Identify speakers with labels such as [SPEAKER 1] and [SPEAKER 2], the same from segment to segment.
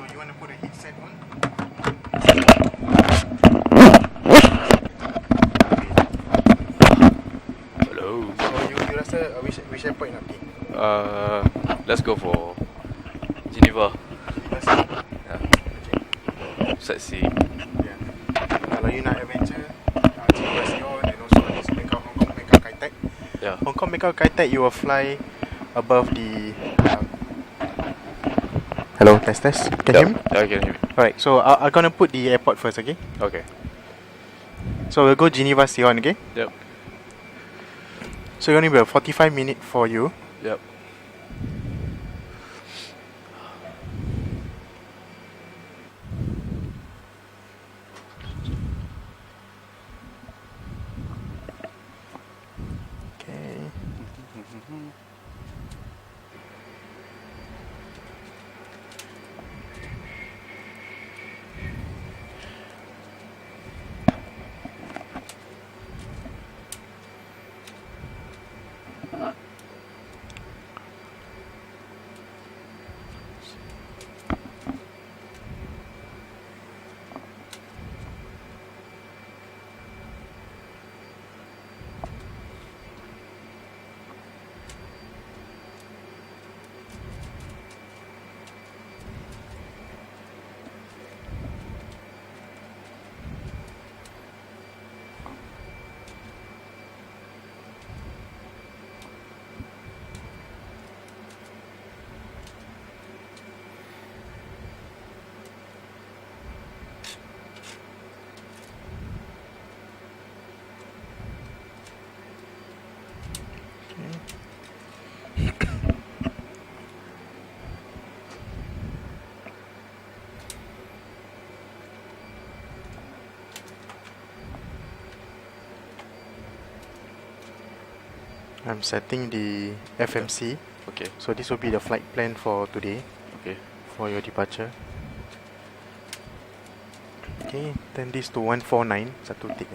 [SPEAKER 1] So you want to put a headset on?
[SPEAKER 2] Hello.
[SPEAKER 1] So you rasa which airport nak pergi?
[SPEAKER 2] Let's go for Geneva. Yeah.
[SPEAKER 1] Okay.
[SPEAKER 2] Sightseeing.
[SPEAKER 1] Yeah. Kalau you nak adventure, Geneva Sion and also this Hong Kong Macau Kai Tak.
[SPEAKER 2] Yeah.
[SPEAKER 1] Hong Kong Macau Kai Tak, you will fly above the. Hello, test. Can you hear me?
[SPEAKER 2] Yeah, I can hear me.
[SPEAKER 1] Alright, so I'm gonna put the airport first, okay?
[SPEAKER 2] Okay.
[SPEAKER 1] So we'll go Geneva Sion, okay?
[SPEAKER 2] Yep.
[SPEAKER 1] So it's gonna be a 45-minute for you.
[SPEAKER 2] Yep.
[SPEAKER 1] Okay. I'm setting the FMC.
[SPEAKER 2] Okay.
[SPEAKER 1] So this will be the flight plan for today
[SPEAKER 2] Okay.
[SPEAKER 1] for your departure. Okay, turn this to 149. Satu tick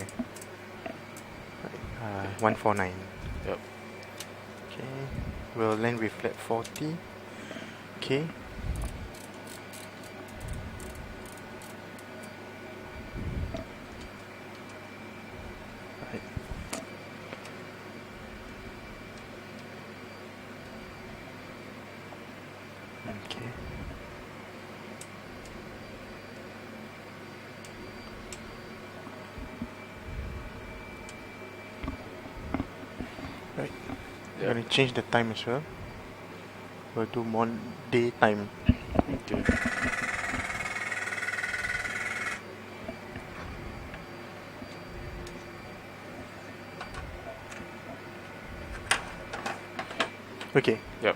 [SPEAKER 1] 149.
[SPEAKER 2] Yep.
[SPEAKER 1] Okay, we'll land with flat 40. Okay. Right. Okay. Right. We're gonna change the time as well. We'll do more daytime.
[SPEAKER 2] Okay.
[SPEAKER 1] Okay.
[SPEAKER 2] Yep.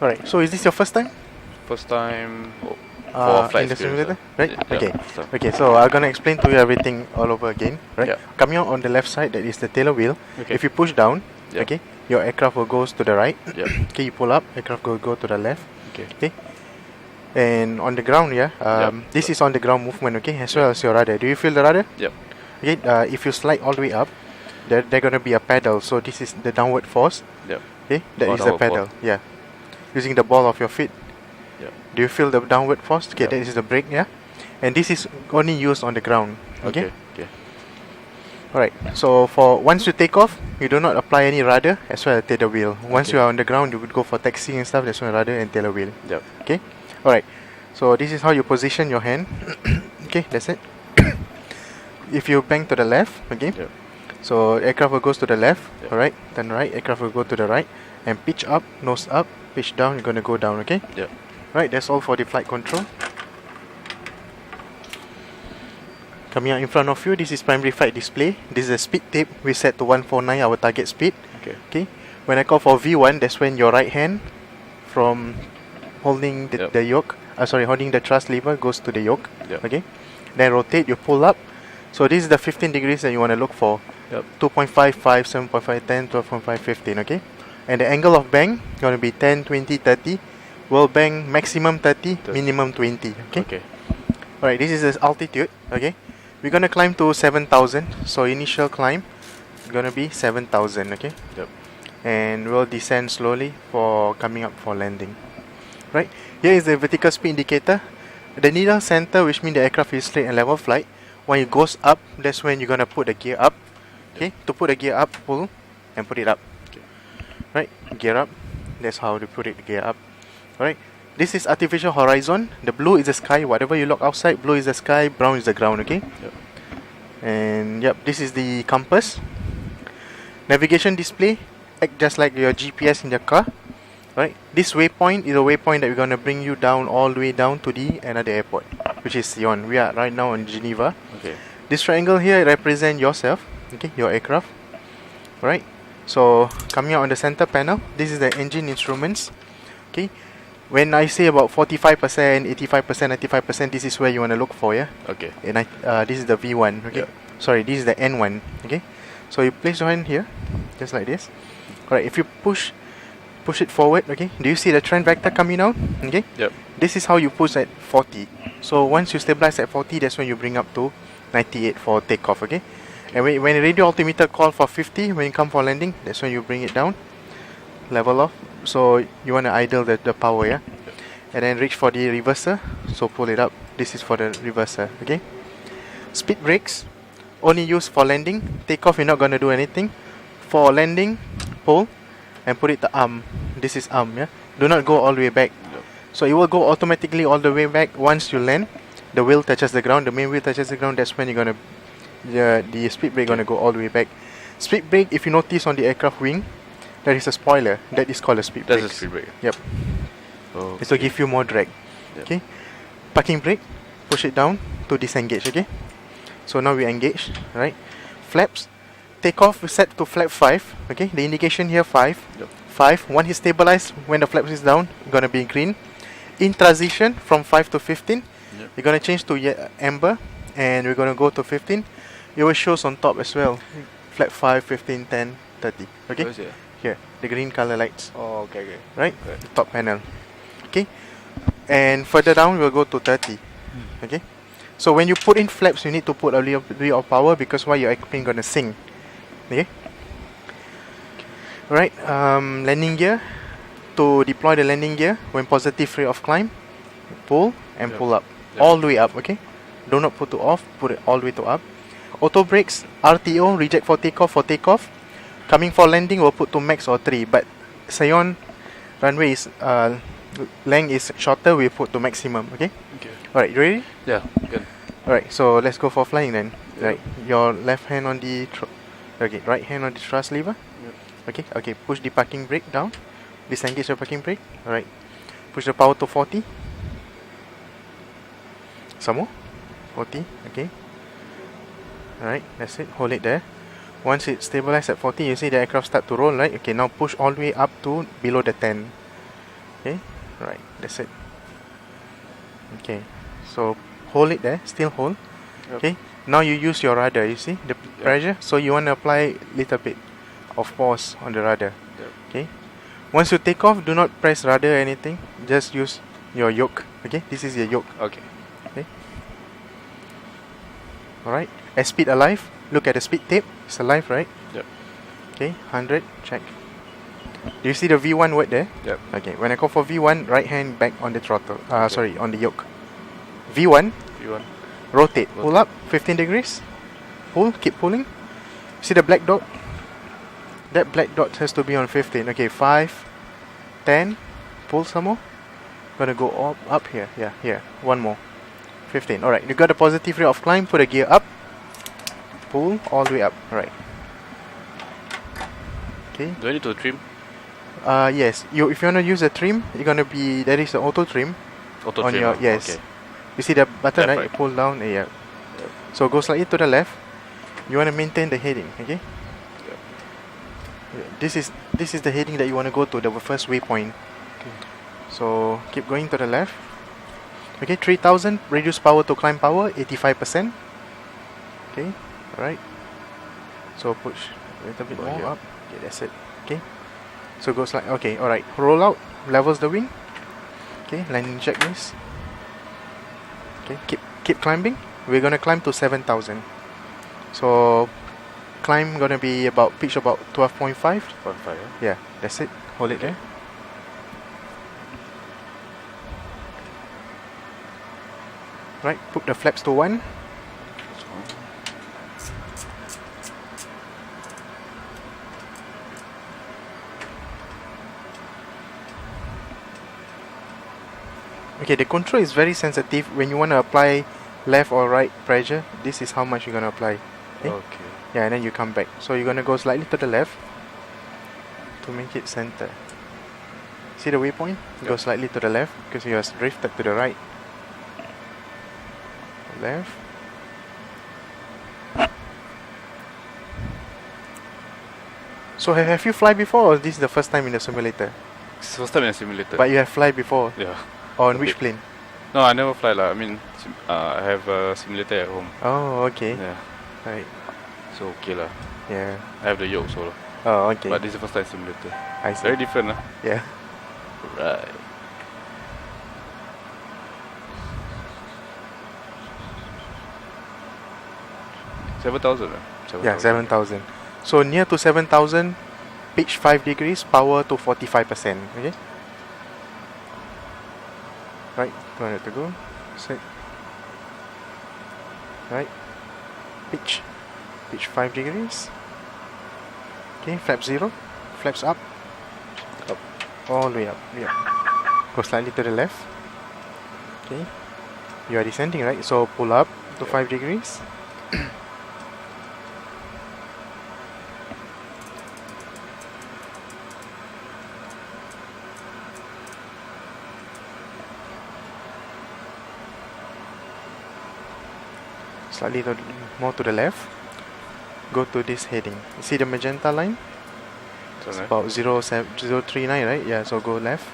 [SPEAKER 1] Alright. So is this your first time?
[SPEAKER 2] First time for flight
[SPEAKER 1] in the
[SPEAKER 2] experience,
[SPEAKER 1] simulator, right?
[SPEAKER 2] Yeah,
[SPEAKER 1] Okay.
[SPEAKER 2] first time.
[SPEAKER 1] Okay. So I'm gonna explain to you everything all over again, right?
[SPEAKER 2] Yeah.
[SPEAKER 1] Coming out on the left side, that is the tailor wheel.
[SPEAKER 2] Okay.
[SPEAKER 1] If you push down,
[SPEAKER 2] Yeah.
[SPEAKER 1] okay, your aircraft will goes to the right.
[SPEAKER 2] Yep.
[SPEAKER 1] Okay, you pull up, aircraft will go to the left.
[SPEAKER 2] Okay.
[SPEAKER 1] Okay. And on the ground, yeah,
[SPEAKER 2] Yep.
[SPEAKER 1] this is on the ground movement, okay, as well as your rudder. Do you feel the rudder?
[SPEAKER 2] Yep.
[SPEAKER 1] Okay. If you slide all the way up, there's gonna be a pedal. So this is the downward force.
[SPEAKER 2] Yep.
[SPEAKER 1] Okay, that
[SPEAKER 2] Oh,
[SPEAKER 1] is the
[SPEAKER 2] downward
[SPEAKER 1] pedal. Yeah. Using the ball of your feet.
[SPEAKER 2] Yep.
[SPEAKER 1] Do you feel the downward force? Okay,
[SPEAKER 2] Yep.
[SPEAKER 1] that is the brake, yeah. And this is only used on the ground. Okay.
[SPEAKER 2] Okay.
[SPEAKER 1] Alright. So for once you take off, you do not apply any rudder as well as tailor wheel. Once
[SPEAKER 2] Okay.
[SPEAKER 1] you are on the ground, you would go for taxi and stuff. That's when rudder and tailor wheel.
[SPEAKER 2] Yep.
[SPEAKER 1] Okay. Alright. So this is how you position your hand. Okay, that's it. If you bang to the left, okay.
[SPEAKER 2] Yep.
[SPEAKER 1] So aircraft will goes to the left.
[SPEAKER 2] Yep.
[SPEAKER 1] Alright. Turn right. Aircraft will go to the right. And pitch up, nose up. Pitch down. You're gonna go down. Okay.
[SPEAKER 2] Yep.
[SPEAKER 1] Right. That's all for the flight control. Coming out in front of you, this is primary flight display. This is a speed tape. We set to 149, our target speed.
[SPEAKER 2] Okay.
[SPEAKER 1] Okay. When I call for V1, that's when your right hand from holding the,
[SPEAKER 2] Yep.
[SPEAKER 1] the yoke, holding the thrust lever goes to the yoke.
[SPEAKER 2] Yep.
[SPEAKER 1] Okay. Then rotate, you pull up. So this is the 15 degrees that you want to look for.
[SPEAKER 2] Yep.
[SPEAKER 1] 2.55, 7.5, 10, 12.5, 15. Okay. And the angle of bang going to be 10, 20, 30. Will bang maximum 30,
[SPEAKER 2] 30.
[SPEAKER 1] minimum 20. Okay.
[SPEAKER 2] Okay.
[SPEAKER 1] Alright, this is the altitude. Okay. We're gonna climb to 7,000. So initial climb gonna be 7,000. Okay.
[SPEAKER 2] Yep.
[SPEAKER 1] And we'll descend slowly for coming up for landing. Right. Here is the vertical speed indicator. The needle center, which means the aircraft is straight and level flight. When it goes up, that's when you're gonna put the gear up. Okay, to put the gear up, pull and put it up.
[SPEAKER 2] Okay.
[SPEAKER 1] Right, gear up. That's how they put it, gear up. Alright, this is artificial horizon. The blue is the sky. Whatever you look outside, blue is the sky, brown is the ground. Okay.
[SPEAKER 2] Yep.
[SPEAKER 1] And yep, this is the compass. Navigation display, act just like your GPS in the car. Right, this waypoint is a waypoint that we're gonna bring you down all the way down to the another airport, which is Sion. We are right now in Geneva.
[SPEAKER 2] Okay.
[SPEAKER 1] This triangle here represents yourself, okay, your aircraft. Right. So coming out on the center panel, this is the engine instruments. Okay. When I say about 45%, 85%, 95%, this is where you wanna look for, yeah.
[SPEAKER 2] Okay.
[SPEAKER 1] And this is the V1. Okay.
[SPEAKER 2] Yeah.
[SPEAKER 1] Sorry, this is the N1. Okay. So you place your hand here, just like this. Alright. If you push it forward, okay, do you see the trend vector coming out? Okay,
[SPEAKER 2] Yep.
[SPEAKER 1] this is how you push at 40. So once you stabilize at 40, that's when you bring up to 98 for takeoff. Okay, and when the radio altimeter call for 50, when you come for landing, that's when you bring it down, level off. So you want to idle the power, yeah.
[SPEAKER 2] Yep.
[SPEAKER 1] And then reach for the reverser, so pull it up. This is for the reverser. Okay, speed brakes only used for landing. Takeoff, you're not going to do anything. For landing, pull and put it the arm. This is arm, yeah. Do not go all the way back.
[SPEAKER 2] Yep.
[SPEAKER 1] So it will go automatically all the way back once you land. The wheel touches the ground. The main wheel touches the ground. That's when you're gonna the speed brake gonna go all the way back. Speed brake, if you notice on the aircraft wing, there is a spoiler. That is called a speed brake.
[SPEAKER 2] That's a speed brake.
[SPEAKER 1] Yep.
[SPEAKER 2] Oh.
[SPEAKER 1] It's to give you more drag.
[SPEAKER 2] Yep.
[SPEAKER 1] Okay. Parking brake. Push it down to disengage. Okay. So now we engage. Right. Flaps. Takeoff is set to flap 5. Okay, the indication here 5.
[SPEAKER 2] Yep.
[SPEAKER 1] 5. Once it's stabilized, when the flaps is down, gonna be green. In transition from 5 to 15,
[SPEAKER 2] Yep.
[SPEAKER 1] you're gonna change to amber, and we're gonna go to 15. It will show on top as well. Flap 5, 15, 10, 30. Okay,
[SPEAKER 2] Where is it?
[SPEAKER 1] here the green color lights.
[SPEAKER 2] Oh, okay, okay.
[SPEAKER 1] Right,
[SPEAKER 2] Right.
[SPEAKER 1] the top panel. Okay, and further down we'll go to 30. Okay, so when you put in flaps, you need to put a little bit of power because why your airplane gonna sing. Okay. Right. Landing gear. To deploy the landing gear when positive rate of climb, pull and
[SPEAKER 2] Yep.
[SPEAKER 1] pull up
[SPEAKER 2] Yep.
[SPEAKER 1] all the way up. Okay. Do not put to off. Put it all the way to up. Auto brakes. RTO. Reject for takeoff. For takeoff. Coming for landing, we'll put to max or 3. But Sion runway is length is shorter. We put to maximum. Okay.
[SPEAKER 2] Okay.
[SPEAKER 1] All right. You ready?
[SPEAKER 2] Yeah. Good.
[SPEAKER 1] All right. So let's go for flying then.
[SPEAKER 2] Yep.
[SPEAKER 1] Right. Your left hand on the okay. Right hand on the thrust lever.
[SPEAKER 2] Yep.
[SPEAKER 1] Okay. Okay. Push the parking brake down. Disengage the parking brake. All right. Push the power to 40. Some more. 40. Okay. All right. That's it. Hold it there. Once it stabilizes at 40, you see the aircraft start to roll, right? Okay. Now push all the way up to below the 10. Okay. All right. That's it. Okay. So hold it there. Still hold.
[SPEAKER 2] Yep.
[SPEAKER 1] Okay. Now you use your rudder. You see the pressure. So you want to apply little bit of force on the rudder.
[SPEAKER 2] Yep.
[SPEAKER 1] Okay. Once you take off, do not press rudder or anything. Just use your yoke. Okay. This is your yoke.
[SPEAKER 2] Okay.
[SPEAKER 1] Okay. All right. As speed alive. Look at the speed tape. It's alive, right?
[SPEAKER 2] Yep.
[SPEAKER 1] Okay. 100. Check. Do you see the V1 word there?
[SPEAKER 2] Yep.
[SPEAKER 1] Okay. When I go for V1, right hand back on the throttle. Sorry, on the yoke. V1.
[SPEAKER 2] V1.
[SPEAKER 1] Rotate. Pull up 15 degrees. Pull. Keep pulling. See the black dot? That black dot has to be on 15. Okay, 5, 10. Pull some more. Gonna go up here. Yeah, here. One more. 15. Alright, you got a positive rate of climb. Put a gear up. Pull all the way up. Alright. Okay.
[SPEAKER 2] Do I need to trim?
[SPEAKER 1] Yes. If you wanna use a trim, you're gonna be there is an auto trim
[SPEAKER 2] Auto
[SPEAKER 1] on
[SPEAKER 2] trim.
[SPEAKER 1] your
[SPEAKER 2] Okay.
[SPEAKER 1] You see the button,
[SPEAKER 2] Left,
[SPEAKER 1] right?
[SPEAKER 2] right.
[SPEAKER 1] You pull down. Yeah. So go slightly to the left. You wanna maintain the heading. Okay. This is the heading that you want to go to, the first waypoint.
[SPEAKER 2] Okay.
[SPEAKER 1] So keep going to the left. Okay, 3000 reduce power to climb power 85%. Okay, alright. So push a little bit
[SPEAKER 2] Over
[SPEAKER 1] more
[SPEAKER 2] here.
[SPEAKER 1] up. Okay, that's it. Okay. So goes like okay, alright. Roll out, levels the wing. Okay, landing checklist. Okay, keep climbing. We're gonna climb to 7000. So climb gonna be about pitch about 12.5.
[SPEAKER 2] 1.5.
[SPEAKER 1] Yeah, that's it. Hold it there. Right, put the flaps to 1.
[SPEAKER 2] That's one.
[SPEAKER 1] Okay, the control is very sensitive. When you want to apply left or right pressure, this is how much you're going to apply. Okay?
[SPEAKER 2] Okay.
[SPEAKER 1] Yeah, and then you come back. So you're going to go slightly to the left to make it center. See the waypoint? Go
[SPEAKER 2] Yep.
[SPEAKER 1] slightly to the left because you are drifted to the right. Left. So have you fly before, or this is the first time in the simulator?
[SPEAKER 2] It's first time in a simulator.
[SPEAKER 1] But you have fly before?
[SPEAKER 2] Yeah.
[SPEAKER 1] On
[SPEAKER 2] a
[SPEAKER 1] which
[SPEAKER 2] bit.
[SPEAKER 1] plane?
[SPEAKER 2] No, I never fly lah. I mean, I have a simulator at home.
[SPEAKER 1] Oh, okay.
[SPEAKER 2] Yeah.
[SPEAKER 1] Right.
[SPEAKER 2] So okay lah.
[SPEAKER 1] Yeah.
[SPEAKER 2] I have the yoke so lah.
[SPEAKER 1] Oh, okay.
[SPEAKER 2] But this is the first time simulator.
[SPEAKER 1] I see.
[SPEAKER 2] Very different lah.
[SPEAKER 1] Yeah.
[SPEAKER 2] Right. $7,000.
[SPEAKER 1] Yeah, 7,000. So near to 7,000, pitch 5 degrees, power to 45%. Okay? Right, 200 to go. Set. Right. Pitch 5 degrees. Okay, flap 0. Flaps up.
[SPEAKER 2] Up.
[SPEAKER 1] All the way up. Yeah. Go slightly to the left. Okay. You are descending, right? So pull up to 5 degrees. Slightly more to the left. Go to this heading. You see the magenta line? It's about 039, right? Yeah, so go left.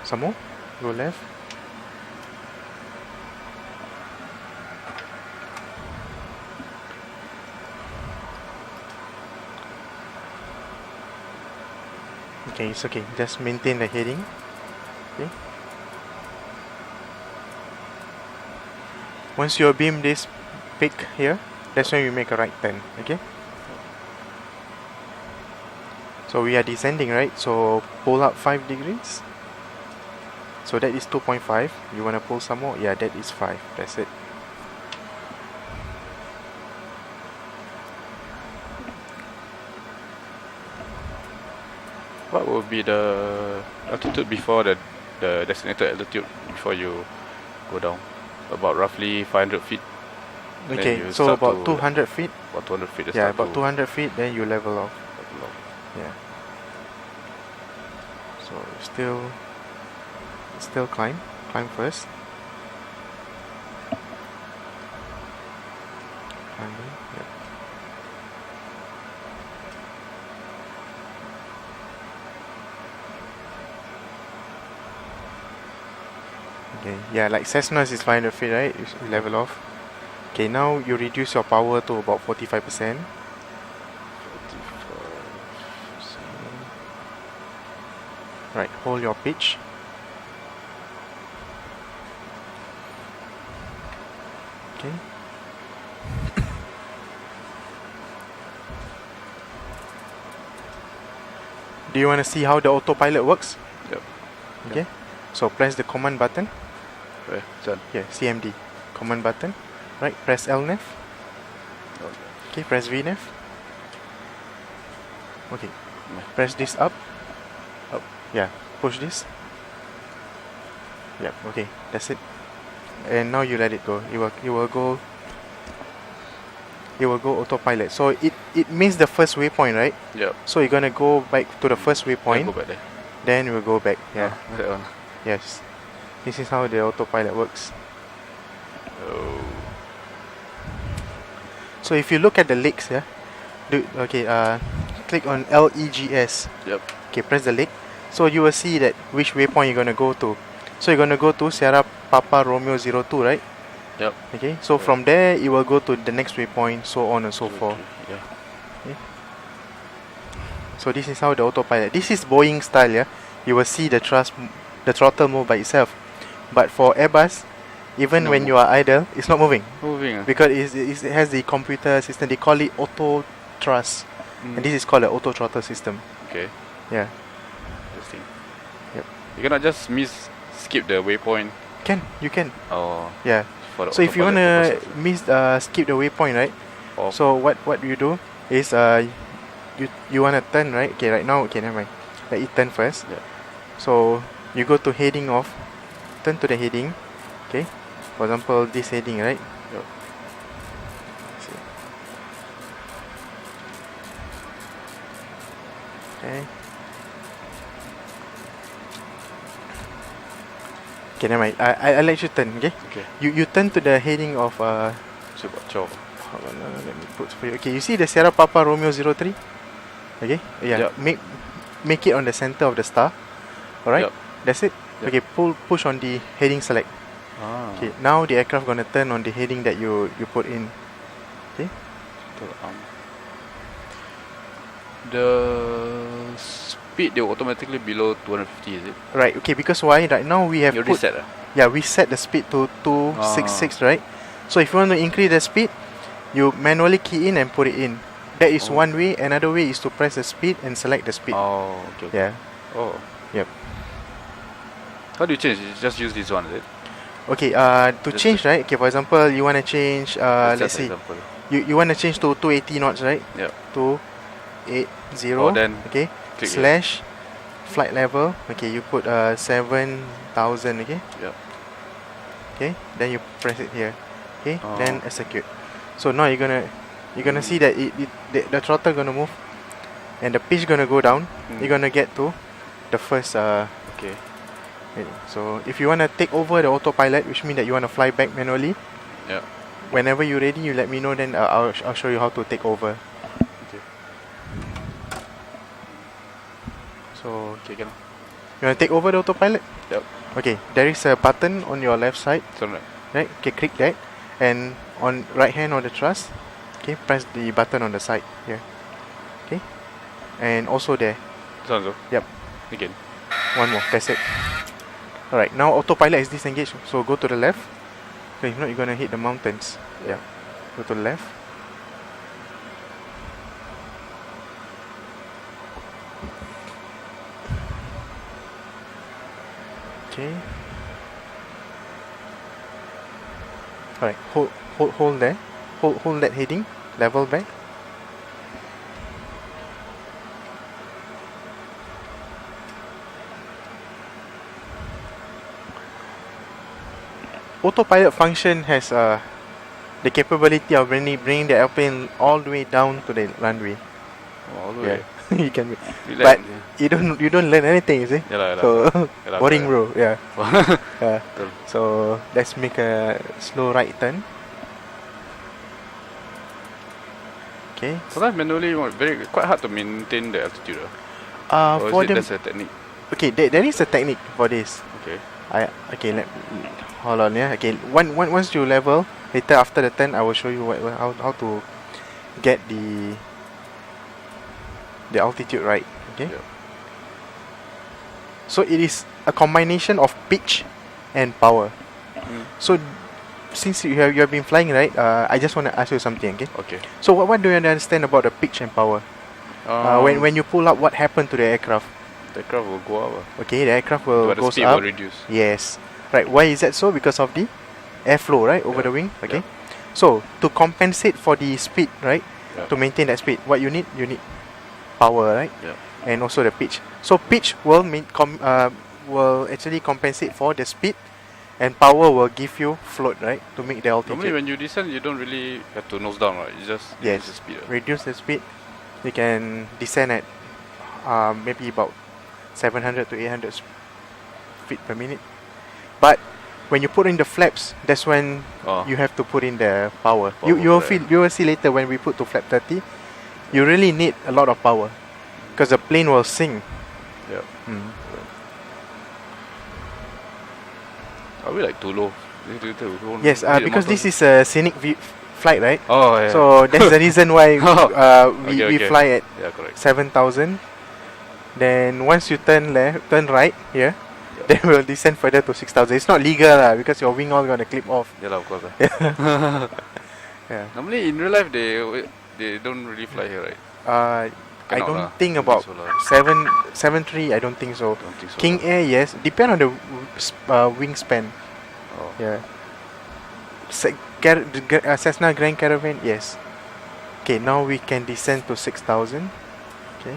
[SPEAKER 1] Some more. Go left. Okay, it's okay. Just maintain the heading. Okay. Once you beam this peak here, that's when you make a right turn. Okay. So we are descending, right? So pull up 5 degrees. So that is 2.5. You want to pull some more? Yeah, that is 5. That's it.
[SPEAKER 2] What would be the altitude before the designated altitude before you go down? About roughly 500 feet. Then
[SPEAKER 1] Okay,
[SPEAKER 2] you
[SPEAKER 1] so
[SPEAKER 2] start
[SPEAKER 1] about
[SPEAKER 2] to
[SPEAKER 1] 200 feet.
[SPEAKER 2] About 200 feet. you
[SPEAKER 1] Yeah,
[SPEAKER 2] start
[SPEAKER 1] about
[SPEAKER 2] to
[SPEAKER 1] 200 feet, then you level off.
[SPEAKER 2] level off.
[SPEAKER 1] Yeah. So still climb first. Climbing. Yeah. Okay, yeah, like Cessna's is 500 feet, right? You level off. Okay, now you reduce your power to about 45%. Right, hold your pitch. Okay. Do you want to see how the autopilot works?
[SPEAKER 2] Yep.
[SPEAKER 1] Okay. So press the command button.
[SPEAKER 2] Okay, done.
[SPEAKER 1] Yeah, CMD. Command button. Right, press LNAV. Okay, press VNAV. Okay.
[SPEAKER 2] Yeah.
[SPEAKER 1] Press this up.
[SPEAKER 2] Up.
[SPEAKER 1] Yeah, push this. Yep, okay, that's it. And now you let it go. It will go autopilot. So it means the first waypoint, right?
[SPEAKER 2] Yep.
[SPEAKER 1] So you're gonna go back to the first
[SPEAKER 2] Can
[SPEAKER 1] waypoint.
[SPEAKER 2] go back there.
[SPEAKER 1] Then we'll go back. Yeah.
[SPEAKER 2] That one.
[SPEAKER 1] Yes. This is how the autopilot works.
[SPEAKER 2] Oh.
[SPEAKER 1] So if you look at the legs, yeah. Click on LEGS.
[SPEAKER 2] Yep.
[SPEAKER 1] Okay, press the leg. So you will see that which waypoint you're gonna go to. So you're gonna go to Sierra Papa Romeo 02, right?
[SPEAKER 2] Yep.
[SPEAKER 1] Okay. So from there it will go to the next waypoint, so on and so forth.
[SPEAKER 2] Yeah.
[SPEAKER 1] So this is how the autopilot. This is Boeing style, yeah. You will see the throttle move by itself. But for Airbus, even when you are idle, it's not moving
[SPEAKER 2] Moving.
[SPEAKER 1] because it has the computer system. They call it auto thrust, and this is called an auto throttle system.
[SPEAKER 2] Okay.
[SPEAKER 1] Yeah.
[SPEAKER 2] Interesting.
[SPEAKER 1] Yep.
[SPEAKER 2] You cannot just skip the waypoint.
[SPEAKER 1] You can.
[SPEAKER 2] Oh.
[SPEAKER 1] Yeah.
[SPEAKER 2] For the
[SPEAKER 1] So if you
[SPEAKER 2] autopilot
[SPEAKER 1] wanna skip the waypoint, right?
[SPEAKER 2] Off.
[SPEAKER 1] So what you do is you wanna turn, right? Okay, right now, okay, never mind. Let it turn first.
[SPEAKER 2] Yeah.
[SPEAKER 1] So you go to heading off, turn to the heading. Okay. For example, this heading, right?
[SPEAKER 2] Yep.
[SPEAKER 1] See. Okay. Okay, never mind. I let you turn. Okay.
[SPEAKER 2] Okay.
[SPEAKER 1] You turn to the heading of
[SPEAKER 2] So about 12.
[SPEAKER 1] hold on, let me put for you. Okay, you see the Sierra Papa Romeo 03? Okay. Yeah.
[SPEAKER 2] Yep.
[SPEAKER 1] Make it on the center of the star. Alright.
[SPEAKER 2] Yep.
[SPEAKER 1] That's it.
[SPEAKER 2] Yep.
[SPEAKER 1] Okay. Push on the heading select.
[SPEAKER 2] Ah.
[SPEAKER 1] Okay. Now the aircraft gonna turn on the heading that you put in. Okay.
[SPEAKER 2] So, the speed they will automatically below 250, is it?
[SPEAKER 1] Right. Okay. Because why? Right now we have
[SPEAKER 2] You
[SPEAKER 1] put.
[SPEAKER 2] reset.
[SPEAKER 1] Yeah, we set the speed to 266, right? So if you want to increase the speed, you manually key in and put it in. That is one way. Another way is to press the speed and select the speed.
[SPEAKER 2] Oh, okay.
[SPEAKER 1] Yeah.
[SPEAKER 2] Oh.
[SPEAKER 1] Yep.
[SPEAKER 2] How do you change? You just use this one, is it?
[SPEAKER 1] Okay. To
[SPEAKER 2] Just
[SPEAKER 1] change, right? Okay. For example, you want to change. Let's
[SPEAKER 2] Just
[SPEAKER 1] see.
[SPEAKER 2] example.
[SPEAKER 1] You want to change to 280 knots, right?
[SPEAKER 2] Yeah.
[SPEAKER 1] 280.
[SPEAKER 2] Oh, then
[SPEAKER 1] Okay.
[SPEAKER 2] click
[SPEAKER 1] Slash flight level. Okay. You put 7,000. Okay.
[SPEAKER 2] Yeah.
[SPEAKER 1] Okay. Then you press it here. Okay.
[SPEAKER 2] Oh.
[SPEAKER 1] Then execute. So now you're gonna see that the throttle gonna move, and the pitch gonna go down. You're gonna get to the first
[SPEAKER 2] Okay.
[SPEAKER 1] heading. So if you wanna take over the autopilot, which means that you wanna fly back manually,
[SPEAKER 2] Yeah.
[SPEAKER 1] whenever you're ready, you let me know. Then I'll show you how to take over.
[SPEAKER 2] Okay.
[SPEAKER 1] So
[SPEAKER 2] Okay, can.
[SPEAKER 1] you wanna take over the autopilot?
[SPEAKER 2] Yep.
[SPEAKER 1] Okay. There is a button on your left side.
[SPEAKER 2] Turn right.
[SPEAKER 1] Right. Okay. Click that, and on right hand on the thrust. Okay. Press the button on the side here. Okay. And also there.
[SPEAKER 2] This one, so.
[SPEAKER 1] Yep.
[SPEAKER 2] Again.
[SPEAKER 1] One more. That's it. Alright, now autopilot is disengaged. So go to the left. Okay, if not, you're gonna hit the mountains. Yeah. Go to the left. Okay. Alright, hold there. Hold that heading. Level back. Autopilot function has the capability of bringing the airplane all the way down to the runway.
[SPEAKER 2] All the
[SPEAKER 1] Yeah,
[SPEAKER 2] way.
[SPEAKER 1] you can.
[SPEAKER 2] You
[SPEAKER 1] But
[SPEAKER 2] like-
[SPEAKER 1] you don't learn anything, you see.
[SPEAKER 2] Yeah lah.
[SPEAKER 1] So
[SPEAKER 2] Yeah lah,
[SPEAKER 1] boring,
[SPEAKER 2] correct.
[SPEAKER 1] bro. Yeah. Yeah.
[SPEAKER 2] Betul.
[SPEAKER 1] So let's make a slow right turn. Okay.
[SPEAKER 2] Sometimes manually quite hard to maintain the altitude. Or
[SPEAKER 1] For
[SPEAKER 2] is it
[SPEAKER 1] them,
[SPEAKER 2] that's a technique?
[SPEAKER 1] okay, there is a technique for this.
[SPEAKER 2] Okay.
[SPEAKER 1] Hold on, yeah. Okay, once you level, later after the turn, I will show you how to get the altitude right. Okay.
[SPEAKER 2] Yeah.
[SPEAKER 1] So it is a combination of pitch and power. So since you have been flying, right? I just want to ask you something. Okay.
[SPEAKER 2] Okay.
[SPEAKER 1] So what do you understand about the pitch and power? When you pull up, what happened to the aircraft?
[SPEAKER 2] the aircraft will go up.
[SPEAKER 1] Okay, the aircraft will
[SPEAKER 2] But the
[SPEAKER 1] goes
[SPEAKER 2] speed
[SPEAKER 1] up.
[SPEAKER 2] will reduce.
[SPEAKER 1] Yes. Right. Why is that so? Because of the airflow, right, over
[SPEAKER 2] Yeah.
[SPEAKER 1] the wing. Okay.
[SPEAKER 2] Yeah.
[SPEAKER 1] So to compensate for the speed, right,
[SPEAKER 2] Yeah.
[SPEAKER 1] to maintain that speed, what you need power, right,
[SPEAKER 2] Yeah.
[SPEAKER 1] and also the pitch. So pitch will will actually compensate for the speed, and power will give you float, right, to make the altitude.
[SPEAKER 2] Normally when you descend, you don't really have to nose down, right? You just
[SPEAKER 1] Yes.
[SPEAKER 2] increase the speed.
[SPEAKER 1] Reduce the speed. You can descend at maybe about 700 to 800 feet per minute. But when you put in the flaps, that's when you have to put in the power. You will
[SPEAKER 2] Correct.
[SPEAKER 1] you will see later when we put to flap 30, you really need a lot of power because the plane will sink.
[SPEAKER 2] Yeah.
[SPEAKER 1] Mm.
[SPEAKER 2] Are we like too low?
[SPEAKER 1] Yes, because this is a scenic flight, right?
[SPEAKER 2] Oh yeah.
[SPEAKER 1] So that's the reason why
[SPEAKER 2] Okay,
[SPEAKER 1] we
[SPEAKER 2] okay.
[SPEAKER 1] fly at
[SPEAKER 2] yeah, correct.
[SPEAKER 1] 7,000. Then once you turn right here, then we'll descend further to 6,000. It's not legal because your wing all gonna clip off.
[SPEAKER 2] Yeah, lah, of course.
[SPEAKER 1] Yeah.
[SPEAKER 2] Normally in real life they don't really fly here, right?
[SPEAKER 1] I
[SPEAKER 2] Cannot
[SPEAKER 1] don't
[SPEAKER 2] lah.
[SPEAKER 1] think
[SPEAKER 2] Don't
[SPEAKER 1] about
[SPEAKER 2] think so lah.
[SPEAKER 1] 773. I don't think so.
[SPEAKER 2] Don't think so.
[SPEAKER 1] King
[SPEAKER 2] lah.
[SPEAKER 1] Air, yes. Depend on the wingspan.
[SPEAKER 2] Oh.
[SPEAKER 1] Yeah. Cessna Grand Caravan, yes. Okay, now we can descend to 6,000. Okay.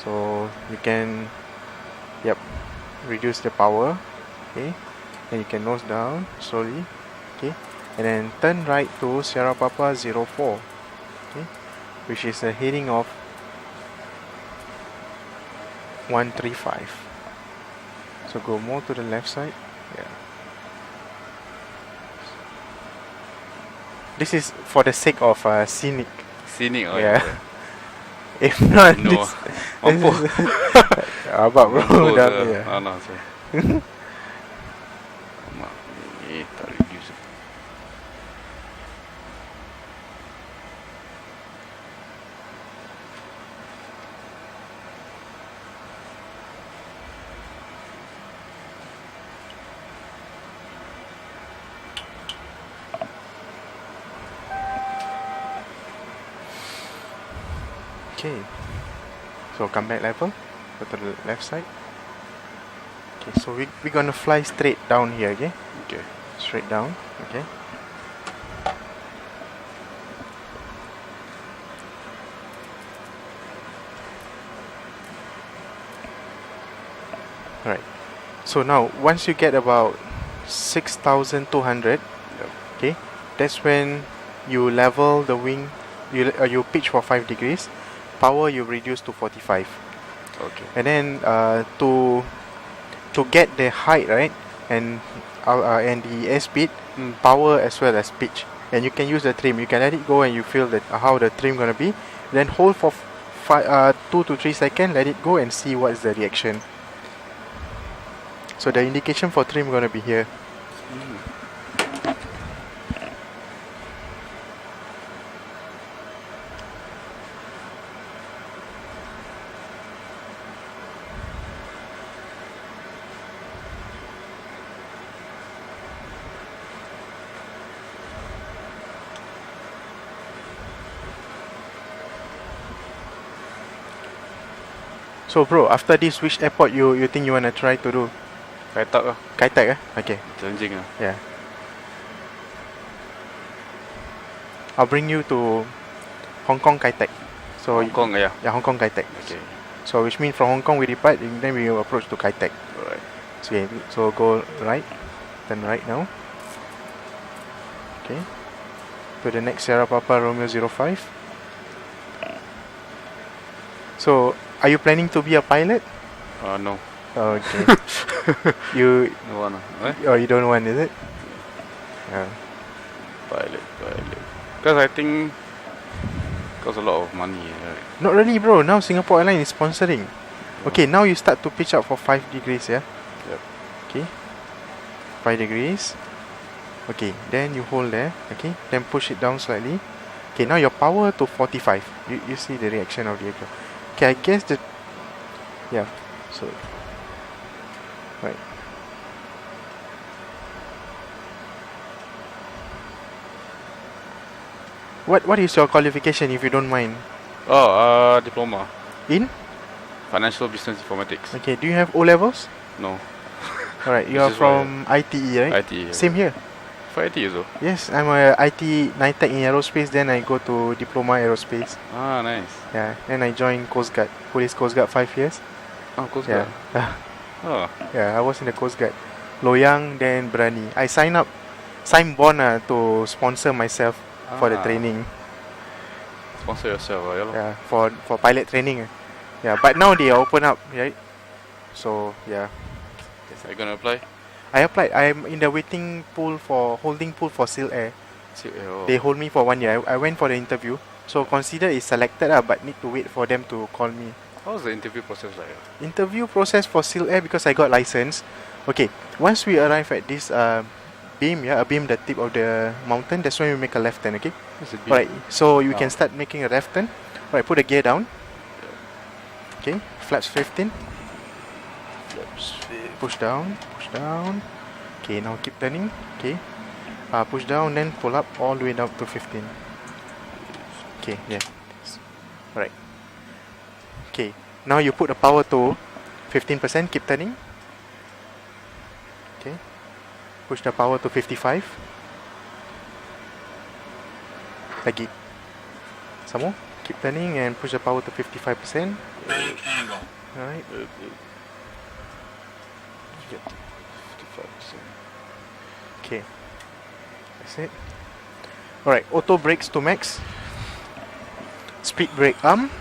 [SPEAKER 1] So you can, reduce the power. Okay. And you can nose down slowly. Okay. And then turn right to Sierra Papa 04. Okay. Which is a heading of 135. So go more to the left side. Yeah. This is for the sake of scenic.
[SPEAKER 2] Scenic. Oh,
[SPEAKER 1] Yeah. If not,
[SPEAKER 2] No.
[SPEAKER 1] this
[SPEAKER 2] Mampu.
[SPEAKER 1] is abang bro.
[SPEAKER 2] Mampu
[SPEAKER 1] Dah,
[SPEAKER 2] je.
[SPEAKER 1] yeah.
[SPEAKER 2] Alah, sorry. Mak ni tak reduce.
[SPEAKER 1] Okay. So come back level. Go to the left side. Okay. So we're gonna fly straight down here. Okay.
[SPEAKER 2] Okay.
[SPEAKER 1] Straight down. Okay. Alright. So now once you get about 6,200,
[SPEAKER 2] Yep.
[SPEAKER 1] okay, that's when you level the wing. You pitch for 5 degrees. Power you reduce to 45.
[SPEAKER 2] Okay.
[SPEAKER 1] And then to get the height, right, and the airspeed, power as well as pitch, and you can use the trim. You can let it go and you feel that how the trim gonna be. Then hold for 2 to 3 seconds. Let it go and see what's the reaction. So the indication for trim gonna be here. So bro, after this, which airport you think you wanna try to do?
[SPEAKER 2] Kai tak lah.
[SPEAKER 1] Kai Tak, eh? Okay.
[SPEAKER 2] Challenging lah.
[SPEAKER 1] Yeah. I'll bring you to Hong Kong Kai Tak. So
[SPEAKER 2] Hong Kong, yeah.
[SPEAKER 1] yeah, Hong Kong Kai Tak.
[SPEAKER 2] Okay.
[SPEAKER 1] So which means from Hong Kong we depart, and then we will approach to Kai Tak.
[SPEAKER 2] Alright.
[SPEAKER 1] So go right, turn right now. Okay. To the next Sierra Papa Romeo 05. So are you planning to be a pilot?
[SPEAKER 2] No.
[SPEAKER 1] Okay. you
[SPEAKER 2] No one lah.
[SPEAKER 1] you don't want, is it? Yeah.
[SPEAKER 2] Pilot. Because I think costs a lot of money, right?
[SPEAKER 1] Not really, bro. Now Singapore Airlines is sponsoring. Okay, now you start to pitch up for 5 degrees, yeah?
[SPEAKER 2] Yep.
[SPEAKER 1] Okay. 5 degrees. Okay, then you hold there. Okay, then push it down slightly. Okay, now your power to 45. You see the reaction of the aircraft. Okay, I guess the... Yeah, so... Right. What is your qualification, if you don't mind?
[SPEAKER 2] Oh, diploma.
[SPEAKER 1] In?
[SPEAKER 2] Financial Business Informatics.
[SPEAKER 1] Okay, do you have O levels?
[SPEAKER 2] No.
[SPEAKER 1] Alright, you
[SPEAKER 2] This
[SPEAKER 1] are
[SPEAKER 2] is
[SPEAKER 1] from ITE, right?
[SPEAKER 2] IT.
[SPEAKER 1] Same here.
[SPEAKER 2] For IT also.
[SPEAKER 1] Yes, I'm a IT 9 Tech in aerospace. Then I go to diploma aerospace.
[SPEAKER 2] Ah, nice.
[SPEAKER 1] Yeah, then I joined Coast Guard, Police Coast Guard 5 years.
[SPEAKER 2] Oh, Coast
[SPEAKER 1] Yeah,
[SPEAKER 2] Guard. Oh,
[SPEAKER 1] yeah, I was in the Coast Guard. Loyang, then Brani. I sign bond to sponsor myself for the training.
[SPEAKER 2] sponsor yourself, yeah.
[SPEAKER 1] Yeah, for pilot training. Yeah, but now they open up, right? So yeah,
[SPEAKER 2] Are you gonna apply?
[SPEAKER 1] I applied. I'm in the holding pool for Seal Air.
[SPEAKER 2] Oh.
[SPEAKER 1] They hold me for 1 year. I went for the interview. So consider it's selected, but need to wait for them to call me.
[SPEAKER 2] How's the interview process like?
[SPEAKER 1] Interview process for Seal Air, because I got license. Okay, once we arrive at this beam, a beam the tip of the mountain, that's when we make a left turn, okay? Right, so you can start making a left turn. Right, put the gear down. Okay, flaps 15. Push down. Okay, now keep turning. Okay, push down, then pull up all the way down to 15. Okay, yeah. Right. Okay, now you put the power to 15%, keep turning. Okay, push the power to 55. Lagi. Some more, keep turning and push the power to 55%. Alright.
[SPEAKER 2] Get 55%.
[SPEAKER 1] Okay, that's it. Alright, auto brakes to max. Speed brake arm.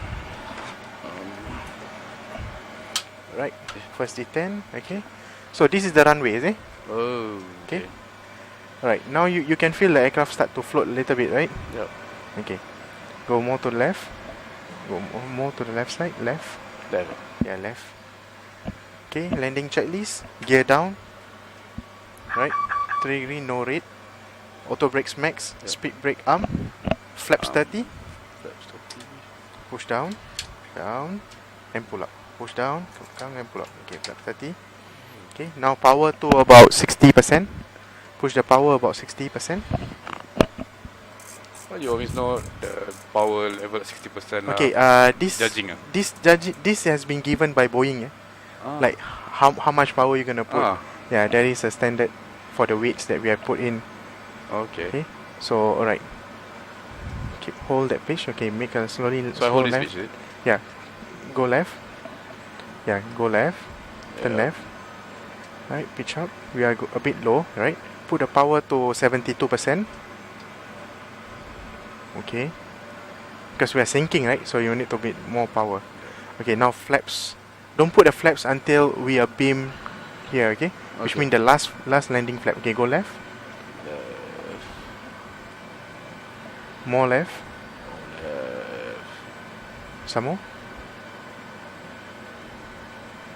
[SPEAKER 1] Right, first D10. Okay, so this is the runway, is it?
[SPEAKER 2] Oh,
[SPEAKER 1] Okay. Alright, now you can feel the aircraft start to float a little bit, right?
[SPEAKER 2] Yep.
[SPEAKER 1] Okay, go more to the left. Go more to the left side. Left.
[SPEAKER 2] There.
[SPEAKER 1] Yeah, left. Okay, landing checklist. Gear down. Right, 3 green, no red. Auto brakes max.
[SPEAKER 2] Yep.
[SPEAKER 1] Speed brake arm. Flaps 30.
[SPEAKER 2] Flaps 30.
[SPEAKER 1] Push down, down, and pull up. Push down, and pull up. Okay, flap 30. Okay, now power to about 60%. Push the power about 60%.
[SPEAKER 2] Well, you always know the power level at 60%.
[SPEAKER 1] Okay, this this has been given by Boeing. Yeah? Like how much power you're gonna put. Yeah, there is a standard for the weights that we have put in. Okay. So alright. Keep hold that pitch. Okay, make a slowly.
[SPEAKER 2] So I hold this
[SPEAKER 1] left.
[SPEAKER 2] pitch, is it?
[SPEAKER 1] Yeah. Go left. Yeah, go left. Turn left. Right, pitch up. We are a bit low, right? Put the power to 72%. Okay. Because we are sinking, right? So you need to bit more power. Okay, now flaps. Don't put the flaps until we are beam here, okay? Which means the last landing flap. Okay, go left. More left. Some more.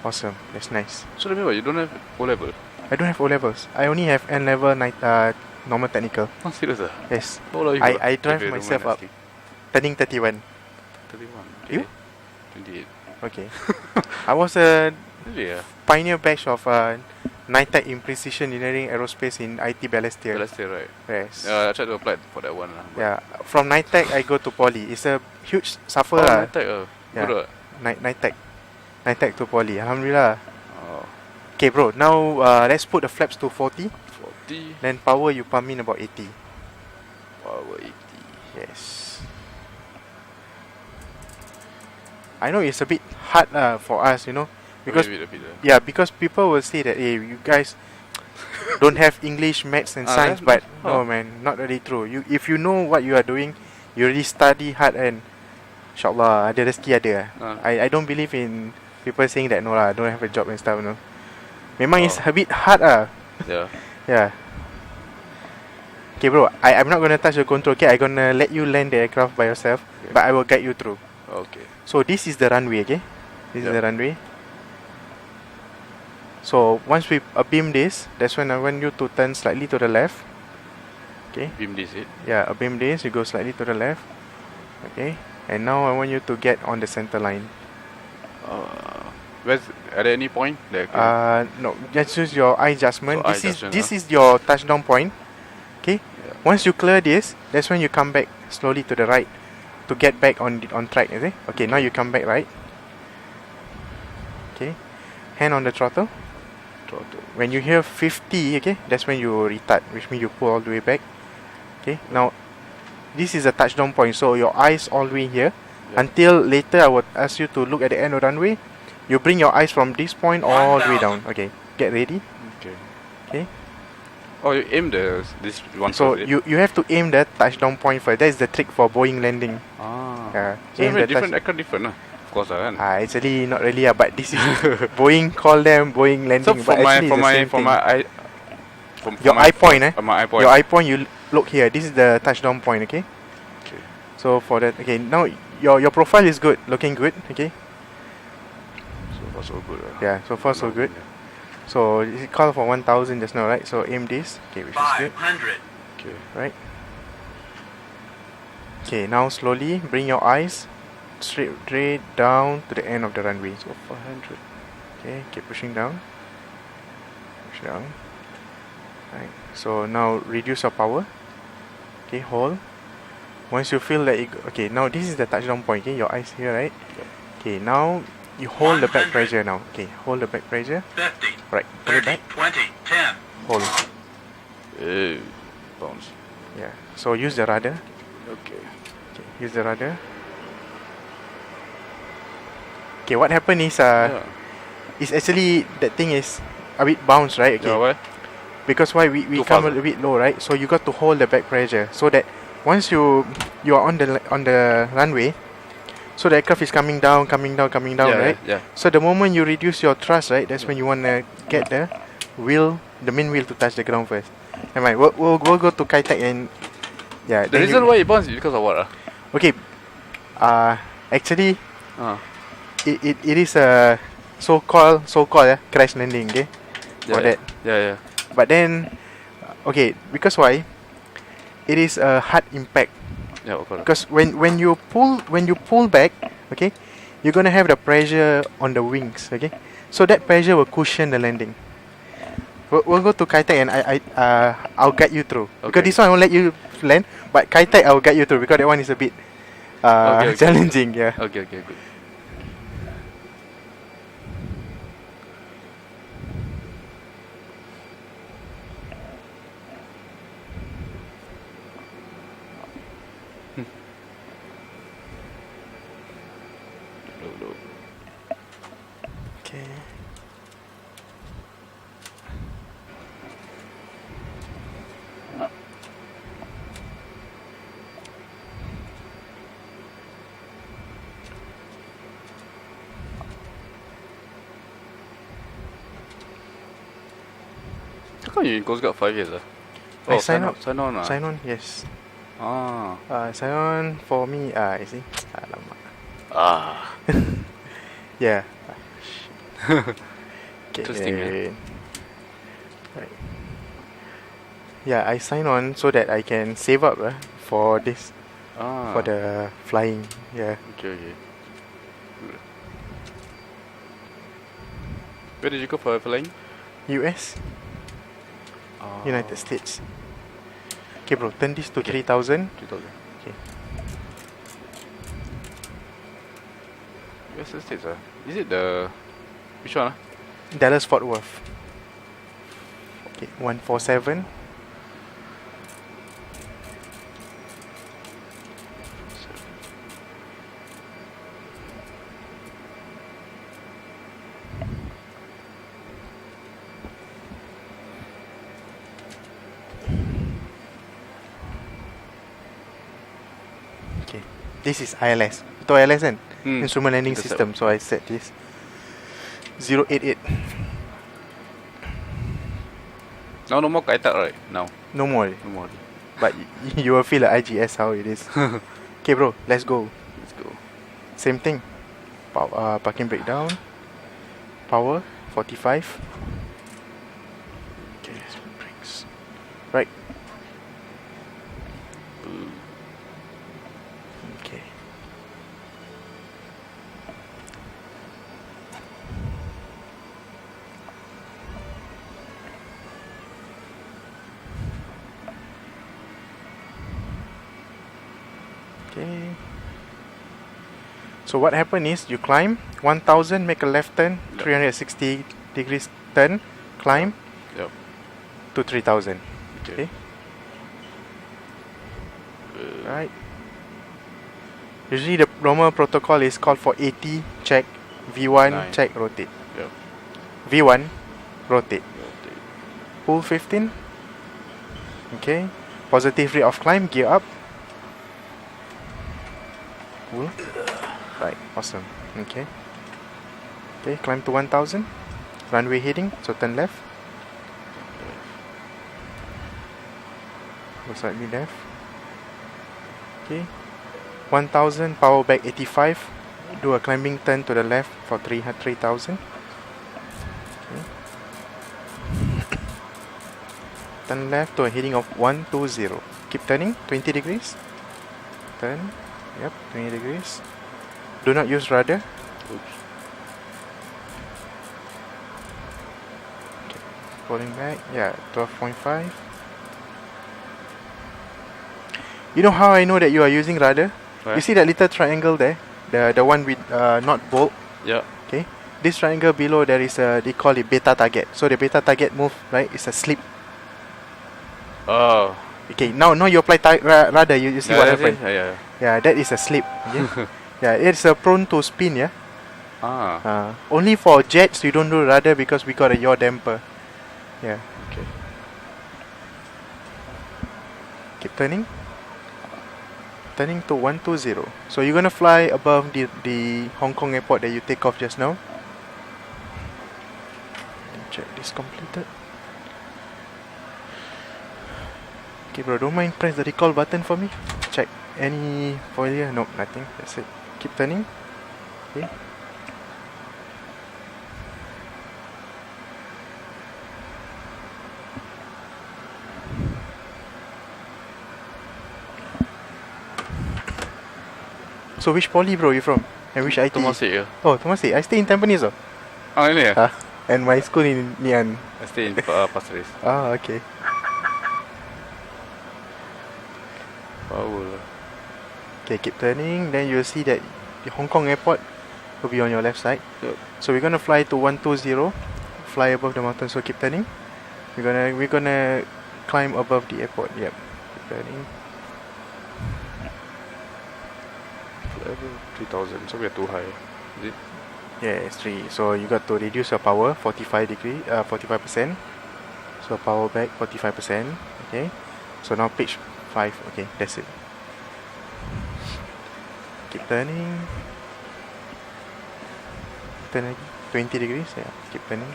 [SPEAKER 1] Awesome, that's nice.
[SPEAKER 2] So remember, you don't have O level?
[SPEAKER 1] I don't have O levels. I only have N level normal technical.
[SPEAKER 2] Oh, serious?
[SPEAKER 1] Yes.
[SPEAKER 2] I
[SPEAKER 1] drive myself up. Turning 31.
[SPEAKER 2] 31. Okay.
[SPEAKER 1] You?
[SPEAKER 2] 28.
[SPEAKER 1] Okay. I was a
[SPEAKER 2] Really?
[SPEAKER 1] pioneer batch of NITEC in precision engineering aerospace in IT Balestier.
[SPEAKER 2] Balestier, right?
[SPEAKER 1] Yes.
[SPEAKER 2] I tried to apply for that one.
[SPEAKER 1] Yeah. From NITEC I go to Poly. It's a huge suffer.
[SPEAKER 2] NITEC.
[SPEAKER 1] Yeah.
[SPEAKER 2] Good.
[SPEAKER 1] NITEC to Poly. Alhamdulillah.
[SPEAKER 2] Oh.
[SPEAKER 1] Okay, bro. Now let's put the flaps to 40.
[SPEAKER 2] 40.
[SPEAKER 1] Then power you pump in about 80.
[SPEAKER 2] Power 80.
[SPEAKER 1] Yes. I know it's a bit hard for us, you know, because because people will say that hey, you guys don't have English, maths and science, but no man, not really true. If you know what you are doing, you really study hard and insyaAllah ada rezeki ada. I don't believe in people saying that no lah, don't have a job and stuff, no. Memang it's a bit hard Yeah. Okay bro, I'm not gonna touch the control. Okay, I'm gonna let you land the aircraft by yourself, but I will guide you through.
[SPEAKER 2] Okay.
[SPEAKER 1] So this is the runway, okay? This is the runway. So once we beam this, that's when I want you to turn slightly to the left. Okay.
[SPEAKER 2] Beam this, it?
[SPEAKER 1] Yeah, beam this, you go slightly to the left. Okay. And now I want you to get on the center line.
[SPEAKER 2] At any point?
[SPEAKER 1] No, just use your eye adjustment.
[SPEAKER 2] So
[SPEAKER 1] this is your touchdown point. Okay.
[SPEAKER 2] Yeah.
[SPEAKER 1] Once you clear this, that's when you come back slowly to the right to get back on track. Is it? Okay. Now you come back right. Okay. Hand on the throttle. When you hear 50, okay, that's when you retard, which means you pull all the way back. Okay. Now, this is a touchdown point, so your eyes all the way here. Until later, I would ask you to look at the end of the runway. You bring your eyes from this point all the way down. Okay. Get ready. Okay.
[SPEAKER 2] Oh, you aim this one.
[SPEAKER 1] So you have to aim the touchdown point first. That is the trick for Boeing landing.
[SPEAKER 2] So aim different different of course
[SPEAKER 1] actually not really but this is Boeing call them Boeing landing.
[SPEAKER 2] So
[SPEAKER 1] but your eye point, your eye point, you look here. This is the touchdown point. Okay. So for that, okay, now your profile is good, looking good. Okay.
[SPEAKER 2] So far so good.
[SPEAKER 1] Yeah, so far so good. So it called for 1000 just now, right? So aim this. Okay, which is good.
[SPEAKER 2] Okay.
[SPEAKER 1] Right. Okay, now slowly bring your eyes straight down to the end of the runway.
[SPEAKER 2] So 500.
[SPEAKER 1] Okay, keep pushing down. Push down. Right. So now reduce your power. Okay, hold. Once you feel that okay, now this is the touchdown point. Okay, your eyes here, right? Okay, now you hold the back pressure now. Okay, hold the back pressure.
[SPEAKER 3] 50,
[SPEAKER 1] Right, pull it
[SPEAKER 3] 30,
[SPEAKER 1] back.
[SPEAKER 3] 20, 10.
[SPEAKER 1] Hold.
[SPEAKER 2] Bounce.
[SPEAKER 1] Yeah. So use the rudder.
[SPEAKER 2] Okay.
[SPEAKER 1] Okay, use the rudder. Okay, what happened is
[SPEAKER 2] Yeah.
[SPEAKER 1] it's actually that thing is a bit bounce, right? Okay.
[SPEAKER 2] Yeah, why?
[SPEAKER 1] Because why we
[SPEAKER 2] Too
[SPEAKER 1] come
[SPEAKER 2] fast,
[SPEAKER 1] a little bit low, right? So you got to hold the back pressure so that once you are on the runway, so the aircraft is coming down,
[SPEAKER 2] Yeah,
[SPEAKER 1] right?
[SPEAKER 2] yeah.
[SPEAKER 1] So the moment you reduce your thrust, right, that's when you wanna get the main wheel to touch the ground first. Never mind. We'll go to Kitec and yeah.
[SPEAKER 2] The reason why it bounced is because of what?
[SPEAKER 1] Okay. Actually, it is a so-called crash landing, okay? For that.
[SPEAKER 2] Yeah.
[SPEAKER 1] But then, okay, because why? It is a hard impact.
[SPEAKER 2] Yeah, of course.
[SPEAKER 1] Because when you pull back, okay, you're gonna have the pressure on the wings, okay. So that pressure will cushion the landing. We'll go to Kitec and I'll guide you through.
[SPEAKER 2] Okay.
[SPEAKER 1] Because this one I won't let you land, but Kitec I'll guide you through because that one is a bit
[SPEAKER 2] Okay.
[SPEAKER 1] challenging. Yeah.
[SPEAKER 2] Okay, good. Look.
[SPEAKER 1] Okay.
[SPEAKER 2] How come you in Coast Guard 5 years?
[SPEAKER 1] I sign up.
[SPEAKER 2] Sign on.
[SPEAKER 1] Sign on, yes.
[SPEAKER 2] Ah.
[SPEAKER 1] Sign on for me. You see, alamak.
[SPEAKER 2] Ah.
[SPEAKER 1] Yeah. Okay,
[SPEAKER 2] Interesting,
[SPEAKER 1] right. Yeah, I sign on so that I can save up for this, for the flying. Yeah.
[SPEAKER 2] Okay. Where did you go for flying?
[SPEAKER 1] US,
[SPEAKER 2] Ah.
[SPEAKER 1] United States. Okay, bro, turn this to
[SPEAKER 2] Okay.
[SPEAKER 1] 3,000.
[SPEAKER 2] 2000.
[SPEAKER 1] Okay.
[SPEAKER 2] US States, Is it the... Which one,
[SPEAKER 1] Dallas Fort Worth. Okay, 147. Okay, this is ILS. Itu ILS kan? Instrument Landing
[SPEAKER 2] Intercept.
[SPEAKER 1] System. So I set this 088.
[SPEAKER 2] Now no more Kaita, right? Now.
[SPEAKER 1] No more.
[SPEAKER 2] No more.
[SPEAKER 1] But you will feel like IGS how it is. Okay, bro, let's go.
[SPEAKER 2] Let's go.
[SPEAKER 1] Same thing. Parking brake down. Power 45. Okay, brakes. Right. Okay. Okay. So what happened is you climb 1000, make a left turn, 360 degrees turn, climb
[SPEAKER 2] Yep.
[SPEAKER 1] to 3000.
[SPEAKER 2] Okay.
[SPEAKER 1] Okay. Right. Usually the normal protocol is called for 80, check, V1,
[SPEAKER 2] Nine.
[SPEAKER 1] check, rotate.
[SPEAKER 2] Yep.
[SPEAKER 1] V1, rotate.
[SPEAKER 2] Rotate.
[SPEAKER 1] Pull 15. Okay. Positive rate of climb, gear up. Pull. Right, awesome. Okay. Okay, climb to 1000. Runway heading, so turn left. Go slightly left. Okay. 1000, power back 85. Do a climbing turn to the left for 3000. Okay. Turn left to a heading of 120. Keep turning, 20 degrees. Turn. Yep, 20 degrees. Do not use rudder.
[SPEAKER 2] Oops.
[SPEAKER 1] Okay. Falling back. Yeah, 12.5. You know how I know that you are using rudder?
[SPEAKER 2] Where?
[SPEAKER 1] You see that little triangle there? the one with not bolt.
[SPEAKER 2] Yeah.
[SPEAKER 1] Okay. This triangle below there is a, they call it beta target. So the beta target move, right, is a slip.
[SPEAKER 2] Oh.
[SPEAKER 1] Okay, now you apply rudder, you see what happened.
[SPEAKER 2] Yeah.
[SPEAKER 1] That is a slip. Okay? Yeah, it's prone to spin, yeah. Only for jets you don't do rudder because we got a yaw damper. Yeah.
[SPEAKER 2] Okay.
[SPEAKER 1] Keep turning. Turning to 120. So you're gonna fly above the Hong Kong airport that you take off just now. Check this completed. Okay bro, don't mind press the recall button for me. Check any failure. Nope, nothing. That's it. Keep turning. Okay. So which poly bro you from? And which IT?
[SPEAKER 2] Temasek.
[SPEAKER 1] Oh, Temasek. I stay in Tampines though.
[SPEAKER 2] Oh, really?
[SPEAKER 1] And my school in Nian.
[SPEAKER 2] I stay in Pasir Ris.
[SPEAKER 1] Ah, okay.
[SPEAKER 2] Power.
[SPEAKER 1] Okay, keep turning. Then you'll see that the Hong Kong airport will be on your left side.
[SPEAKER 2] Yep.
[SPEAKER 1] So we're gonna fly to 120. Fly above the mountain. So keep turning. We're gonna climb above the airport. Yep. Keep turning.
[SPEAKER 2] Level 3000. So we are too high. Is it?
[SPEAKER 1] Yeah, it's 3. So you got to reduce your power 45%. So power back 45%. Okay. So now pitch 5. Okay, that's it. Keep turning. Turn again. 20 degrees. Yeah, keep turning.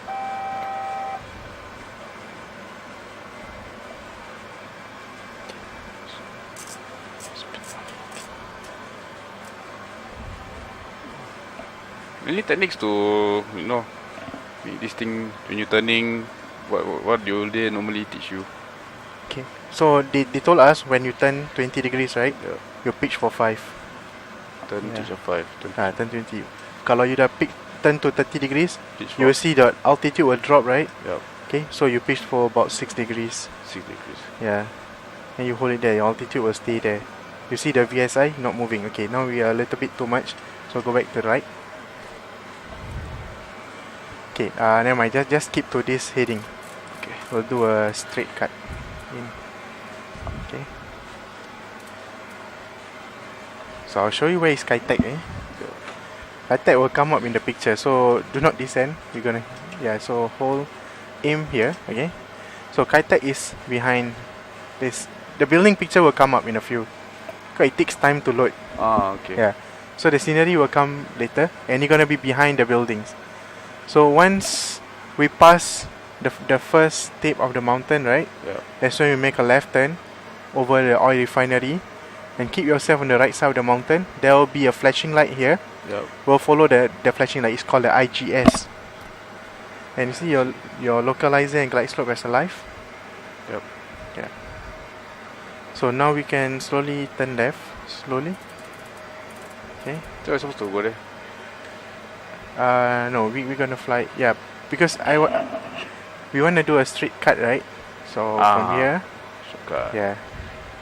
[SPEAKER 2] Any techniques to make this thing when you turning? What do they normally teach you?
[SPEAKER 1] Okay. So they told us when you turn 20 degrees, right?
[SPEAKER 2] Yeah.
[SPEAKER 1] You pitch for 5.
[SPEAKER 2] Turn
[SPEAKER 1] Yeah.
[SPEAKER 2] teach of 5.
[SPEAKER 1] Turn 20. Kalau you dah turn to 30 degrees,
[SPEAKER 2] Pitch
[SPEAKER 1] you will see the altitude will drop, right?
[SPEAKER 2] Yeah.
[SPEAKER 1] Okay. So you pitch for about 6 degrees.
[SPEAKER 2] 6 degrees.
[SPEAKER 1] Yeah. And you hold it there. Your altitude will stay there. You see the VSI not moving. Okay. Now we are a little bit too much. So go back to the right. Okay. Never mind. Just keep to this heading.
[SPEAKER 2] Okay.
[SPEAKER 1] We'll do a straight cut in. Okay. So I'll show you where is Skytech. Skytech will come up in the picture. So do not descend. You're gonna So hold aim here. Okay. So Skytech is behind this. The building picture will come up in a few. Because it takes time to load.
[SPEAKER 2] Okay.
[SPEAKER 1] Yeah. So the scenery will come later, and you're gonna be behind the buildings. So once we pass the first tip of the mountain, right?
[SPEAKER 2] Yeah.
[SPEAKER 1] That's when you make a left turn over the oil refinery, and keep yourself on the right side of the mountain. There will be a flashing light here.
[SPEAKER 2] Yeah.
[SPEAKER 1] We'll follow the flashing light. It's called the IGS. And you see your localizer and glide slope as alive.
[SPEAKER 2] Yep.
[SPEAKER 1] Yeah. So now we can slowly turn left. Slowly. Okay.
[SPEAKER 2] So we're supposed to go there.
[SPEAKER 1] No, we're gonna fly. Yeah, because we wanna do a straight cut, right? So from here.
[SPEAKER 2] Shortcut.
[SPEAKER 1] Yeah.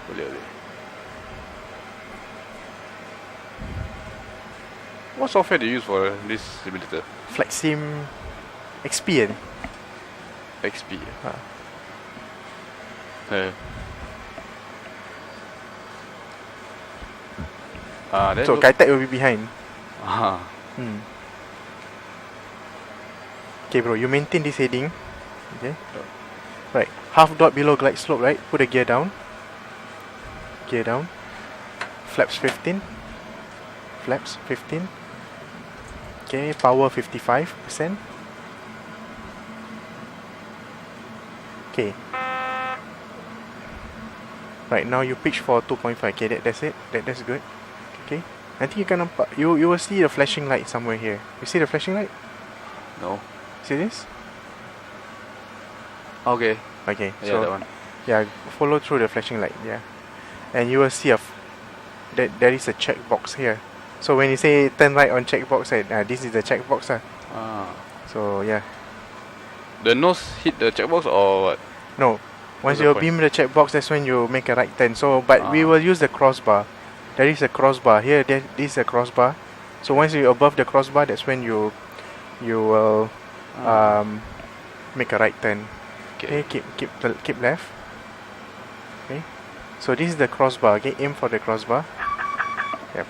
[SPEAKER 2] Boleh. What software do you use for this simulator?
[SPEAKER 1] Flexsim XP.
[SPEAKER 2] XP.
[SPEAKER 1] So Skytech will be behind. Okay, bro. You maintain this heading. Okay. Right. Half dot below glide slope, right? Put the gear down. Gear down. Flaps 15. Flaps 15. Okay. Power 55%. Okay. Right now you pitch for 2.5. Okay, that's it. That's good. Okay. I think you can you will see the flashing light somewhere here. You see the flashing light?
[SPEAKER 2] No.
[SPEAKER 1] See this?
[SPEAKER 2] Okay.
[SPEAKER 1] Okay.
[SPEAKER 2] Yeah,
[SPEAKER 1] So
[SPEAKER 2] that one.
[SPEAKER 1] yeah, follow through the flashing light. Yeah, and you will see that there is a checkbox here. So when you say turn right on checkbox, right, this is the checkbox. So yeah.
[SPEAKER 2] The nose hit the checkbox or what?
[SPEAKER 1] No. Once
[SPEAKER 2] What's the
[SPEAKER 1] you
[SPEAKER 2] point?
[SPEAKER 1] beam the checkbox, that's when you make a right turn. So, but we will use the crossbar. There is a crossbar here. This is a crossbar. So once you're above the crossbar, that's when you will make a right turn. Okay, keep left. Okay, so this is the crossbar. Okay, aim for the crossbar. Yep.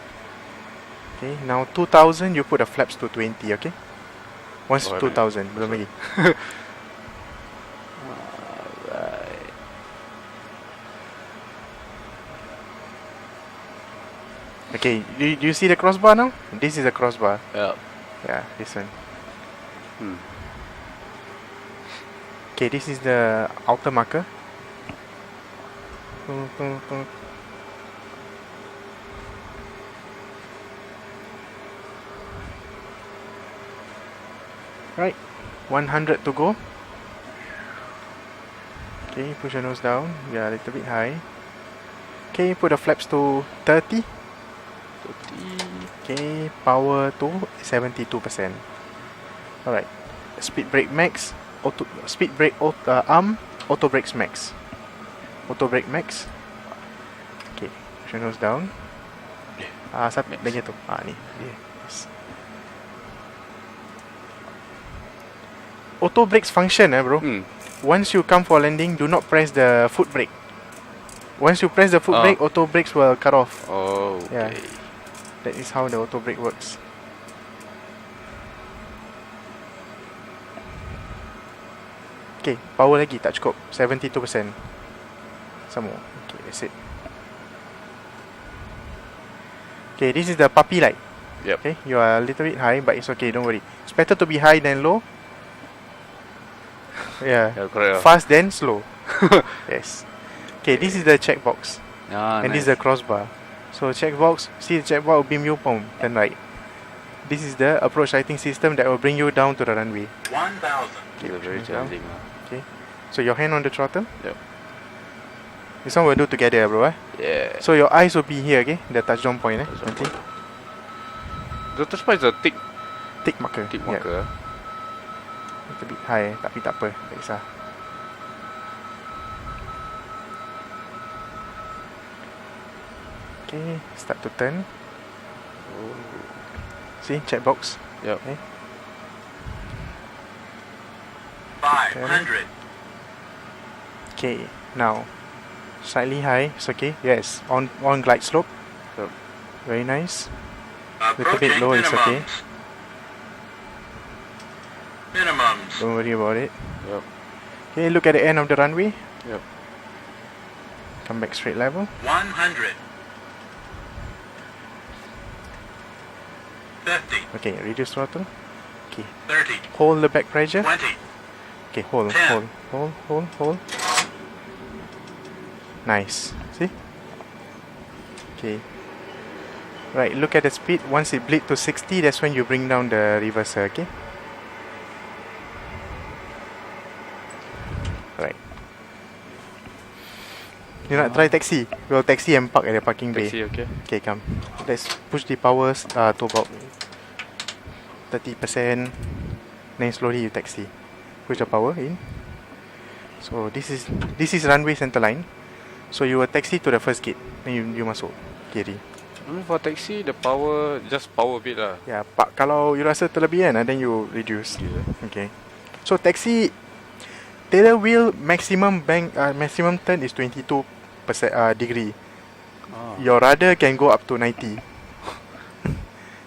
[SPEAKER 1] Okay, now 2000, you put the flaps to 20. Okay, once 2000, belum lagi.
[SPEAKER 2] Alright.
[SPEAKER 1] Okay, do you see the crossbar now? This is the crossbar.
[SPEAKER 2] Yeah.
[SPEAKER 1] Yeah, this one. Okay, this is the outer marker. Right, 100 to go. Okay, push your nose down. Yeah, a little bit high. Okay, put the flaps to 30.
[SPEAKER 2] 30.
[SPEAKER 1] Okay, power to 72%. Alright, speed brake max. Speed brake arm. Auto brakes max. Auto brake max. Okay, push your nose down. Satu lagi tu. Ni. Yes. Auto brakes function bro. Once you come for landing, do not press the foot brake. Once you press the foot brake, auto brakes will cut off.
[SPEAKER 2] Oh, okay.
[SPEAKER 1] Yeah. That is how the auto brake works. Okay, power lagi tak cukup. 72%. Some more. Okay, that's it. Okay, this is the puppy light.
[SPEAKER 2] Yep.
[SPEAKER 1] Okay, you are a little bit high, but it's okay, don't worry. It's better to be high than low. Yeah,
[SPEAKER 2] correct.
[SPEAKER 1] fast then slow. Yes. Okay, this is the checkbox. And
[SPEAKER 2] Nice.
[SPEAKER 1] this is the crossbar. So checkbox, see the checkbox will beam you home, turn right. This is the approach lighting system that will bring you down to the runway.
[SPEAKER 3] 1000.
[SPEAKER 2] It's very challenging.
[SPEAKER 1] Okay, so your hand on the throttle.
[SPEAKER 2] Yep.
[SPEAKER 1] This one we'll do together, bro.
[SPEAKER 2] Yeah.
[SPEAKER 1] So your eyes will be here, okay? The touchdown point,
[SPEAKER 2] Touchdown
[SPEAKER 1] nanti.
[SPEAKER 2] The touchpad is a tick
[SPEAKER 1] Tick marker.
[SPEAKER 2] marker.
[SPEAKER 1] Little bit high, tapi tak apa, tak kisah. Okay, start to turn. See, checkbox.
[SPEAKER 2] Yep.
[SPEAKER 1] Okay.
[SPEAKER 3] 500.
[SPEAKER 1] Okay, now slightly high, it's okay. Yes, on glide slope.
[SPEAKER 2] Yep.
[SPEAKER 1] Very nice.
[SPEAKER 3] Approaching
[SPEAKER 1] bit low, it's okay.
[SPEAKER 3] Minimums.
[SPEAKER 1] Don't worry about it.
[SPEAKER 2] Yep.
[SPEAKER 1] Okay, look at the end of the runway.
[SPEAKER 2] Yep.
[SPEAKER 1] Come back straight level.
[SPEAKER 3] 100. 50.
[SPEAKER 1] Okay, reduce throttle. Okay,
[SPEAKER 3] 30.
[SPEAKER 1] hold the back pressure.
[SPEAKER 3] 20.
[SPEAKER 1] Okay, hold. Nice. See? Okay. Right, look at the speed. Once it bleed to 60, that's when you bring down the reverser, okay? Right. You nak try taxi? We'll taxi and park at the parking bay.
[SPEAKER 2] Taxi, okay.
[SPEAKER 1] Okay, come. Let's push the powers to about 30%. Then slowly you taxi. Push the power in. So this is runway center line. So you will taxi to the first gate. Then you masuk kiri.
[SPEAKER 2] I mean for taxi the power just power a bit lah.
[SPEAKER 1] Yeah, pak kalau you rasa terlebih kan, then you reduce.
[SPEAKER 2] Yeah.
[SPEAKER 1] Okay. So taxi, tailor wheel maximum turn is 22% degree. Your rudder can go up to 90.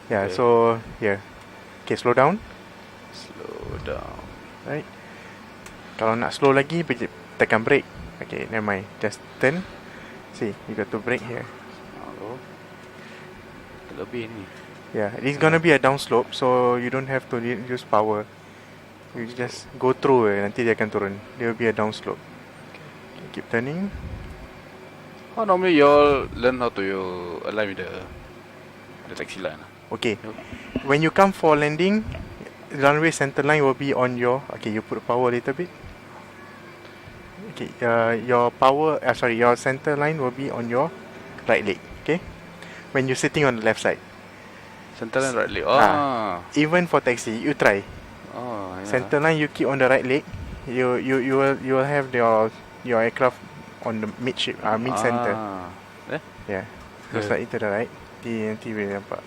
[SPEAKER 1] Yeah.
[SPEAKER 2] Okay.
[SPEAKER 1] So here. Okay, slow down.
[SPEAKER 2] Slow down.
[SPEAKER 1] Right. Kalau nak slow lagi, tekan brake. Okay, never mind. Just turn. See, you got to brake here.
[SPEAKER 2] Oh. Lebih ni.
[SPEAKER 1] Yeah, it's gonna be a down slope, so you don't have to use power. You just go through. Nanti dia akan turun. There will be a down slope. Okay, keep turning.
[SPEAKER 2] How normally you all learn how to align with the taxi line?
[SPEAKER 1] Okay, when you come for landing, runway center line will be on your. Okay, you put power a little bit. Okay, your center line will be on your right leg. Okay, when you're sitting on the left side.
[SPEAKER 2] Center line right leg.
[SPEAKER 1] Even for taxi, you try.
[SPEAKER 2] Oh, yeah.
[SPEAKER 1] Center line you keep on the right leg. You will have your aircraft on the mid center.
[SPEAKER 2] Eh?
[SPEAKER 1] Yeah, just like to the right. Nanti boleh nampak.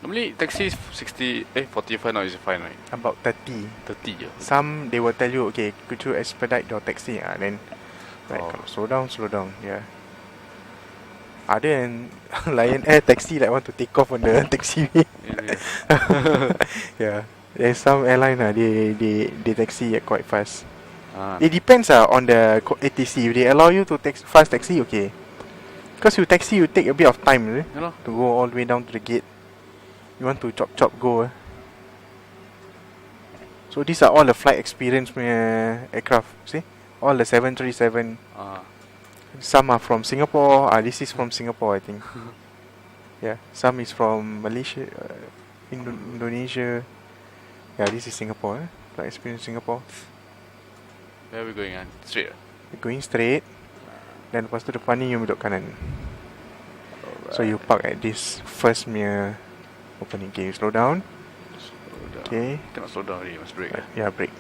[SPEAKER 2] Normally taxi is 45 now is fine, right?
[SPEAKER 1] About 30.
[SPEAKER 2] 30 je.
[SPEAKER 1] Some they will tell you, okay, could you expedite your taxi? Then like slow down, yeah. Other than Lion Air taxi like want to take off on the taxiway. Yeah. There's some airline they taxi quite fast. It depends on the ATC. If they allow you to fast taxi, okay. Because you taxi, you take a bit of time to go all the way down to the gate. You want to chop go. So these are all the flight experience aircraft. See, all the 737. Some are from Singapore. This is from Singapore, I think. Yeah, some is from Malaysia, Indonesia. Yeah, this is Singapore. Flight experience Singapore.
[SPEAKER 2] Where are we going? Straight?
[SPEAKER 1] You're going straight. Then lepas tu depan ni you duduk kanan. So you park at this first opening. Okay, you slow down. Okay.
[SPEAKER 2] Cannot slow down already, must brake.
[SPEAKER 1] Yeah, brake.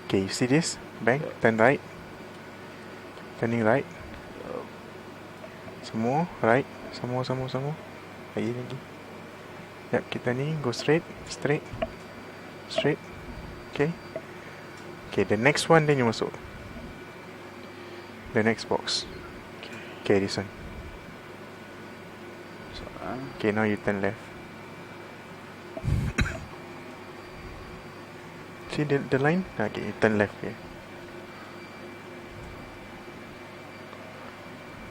[SPEAKER 1] Okay, you see this? Bank, turn right. Turning right. Some more, right. Some more. Lagi. Yep, kita ni go straight. Okay. Okay, the next one then you masuk. The next box. Okay, this one. Okay, now you turn left. See the line? Okay, you turn left here.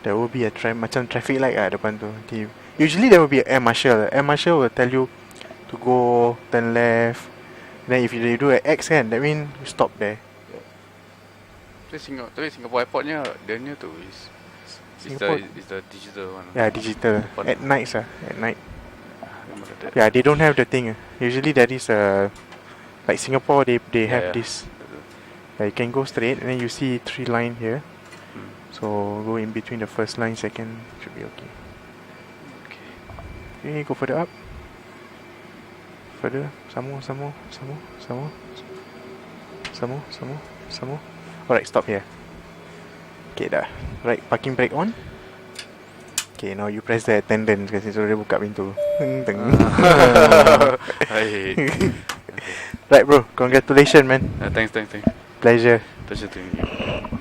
[SPEAKER 1] There will be a macam traffic light depan tu. Okay. Usually there will be an air marshal. Air marshal will tell you to go turn left. Then if you do an X kan, that means you stop there.
[SPEAKER 2] Tapi Singapore airportnya dia tu is the digital one.
[SPEAKER 1] Yeah, digital. At night at night. Yeah, they don't have the thing. Usually there is like Singapore they have this. Yeah, you can go straight and then you see 3 line here. So go in between the first line, second should be okay. Okay, go further up. Further, some more. Alright, stop here. Okay, dah. Right, parking brake on. Okay, now you press the attendant kasi suruh dia buka pintu. Right bro, congratulations man.
[SPEAKER 2] Thanks.
[SPEAKER 1] Pleasure.
[SPEAKER 2] Pleasure to meet you.